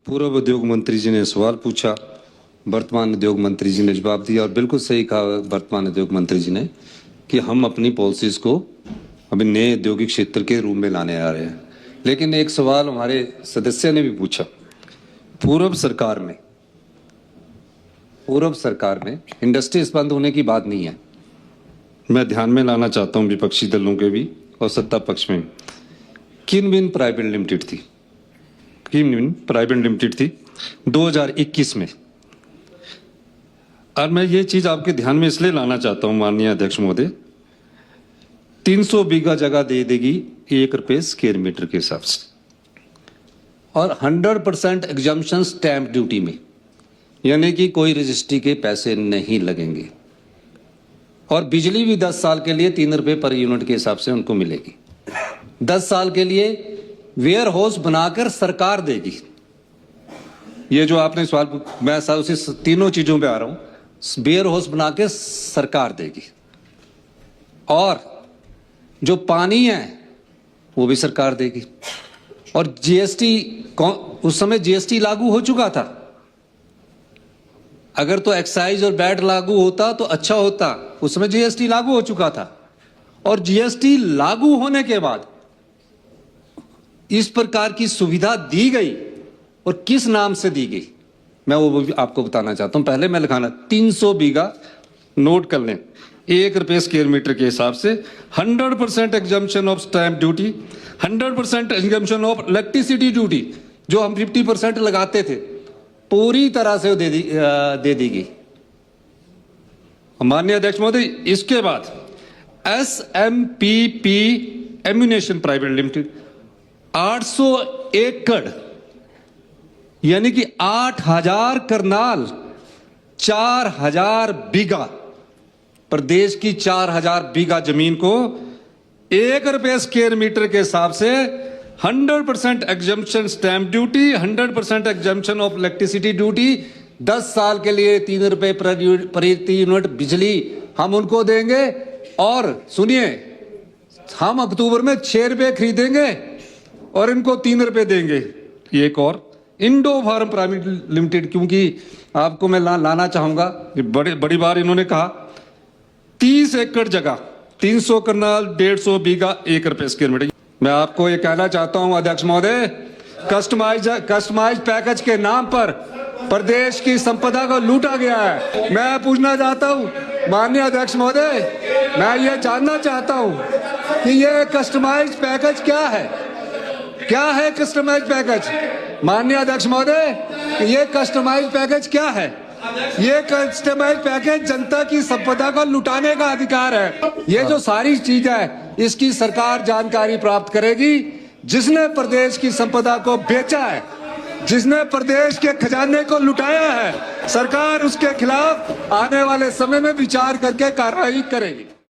पूर्व उद्योग मंत्री जी ने सवाल पूछा, वर्तमान उद्योग मंत्री जी ने जवाब दिया और बिल्कुल सही कहा वर्तमान उद्योग मंत्री जी ने कि हम अपनी पॉलिसीज को अभी नए औद्योगिक क्षेत्र के रूप में लाने आ रहे हैं। लेकिन एक सवाल हमारे सदस्य ने भी पूछा, पूर्व सरकार में इंडस्ट्रीज बंद होने की बात नहीं है। मैं ध्यान में लाना चाहता हूं विपक्षी दलों के भी और सत्ता पक्ष में, किनविन प्राइवेट लिमिटेड थी 2021 में। और मैं ये चीज आपके ध्यान में इसलिए लाना चाहता हूं माननीय अध्यक्ष महोदय, 300 बीघा जगह दे देगी 1 रुपये स्क्वायर मीटर के हिसाब से और 100% एग्जम्पशन स्टैंप ड्यूटी में, यानी कि कोई रजिस्ट्री के पैसे नहीं लगेंगे और बिजली भी 10 साल के लिए 3 रुपये पर यूनिट के हिसाब से उनको मिलेगी। 10 साल के लिए वेयर हाउस बनाकर सरकार देगी। ये जो आपने सवाल, मैं उसी तीनों चीजों पे आ रहा हूं। वेयर हाउस बना के सरकार देगी और जो पानी है वो भी सरकार देगी और जीएसटी, उस समय जीएसटी लागू हो चुका था। अगर तो एक्साइज और वैट लागू होता तो अच्छा होता, उस समय जीएसटी लागू हो चुका था और जीएसटी लागू होने के बाद इस प्रकार की सुविधा दी गई और किस नाम से दी गई मैं वो भी आपको बताना चाहता हूं। पहले मैं लिखाना 300 बीघा नोट कर लें, 1 रुपये स्क्वायर मीटर के हिसाब से, 100% exemption of stamp duty, 100% exemption of electricity duty जो हम 50% लगाते थे, पूरी तरह से दे दी गई। माननीय अध्यक्ष महोदय, इसके बाद SMPP एम्यूनेशन प्राइवेट लिमिटेड 800 एकड़ यानी कि 8000 करनाल, 4000 बीघा, प्रदेश की 4000 बीघा जमीन को 1 रुपये स्क्वायर मीटर के हिसाब से 100% exemption stamp duty, 100% exemption of electricity duty, 10 साल के लिए 3 रुपये प्रति यूनिट बिजली हम उनको देंगे। और सुनिए, हम अक्टूबर में 6 रुपये खरीदेंगे और इनको 3 रुपये देंगे। एक और इंडो फार्म प्राइवेट लिमिटेड, क्योंकि आपको मैं लाना चाहूंगा, बड़ी बार इन्होंने कहा 30 एकड़ जगह, 300 करनाल, 150 बीघा, 1 रुपये स्क्वायर मीटर। मैं आपको ये कहना चाहता हूं अध्यक्ष महोदय, कस्टमाइज पैकेज के नाम पर प्रदेश की संपदा को लूटा गया है। मैं पूछना चाहता हूं माननीय अध्यक्ष महोदय, मैं ये जानना चाहता हूं कि ये कस्टमाइज पैकेज क्या है? क्या है कस्टमाइज पैकेज? माननीय अध्यक्ष महोदय, ये कस्टमाइज पैकेज क्या है? ये कस्टमाइज पैकेज जनता की संपदा को लुटाने का अधिकार है। ये जो सारी चीज है इसकी सरकार जानकारी प्राप्त करेगी। जिसने प्रदेश की संपदा को बेचा है, जिसने प्रदेश के खजाने को लुटाया है, सरकार उसके खिलाफ आने वाले समय में विचार करके कार्रवाई करेगी।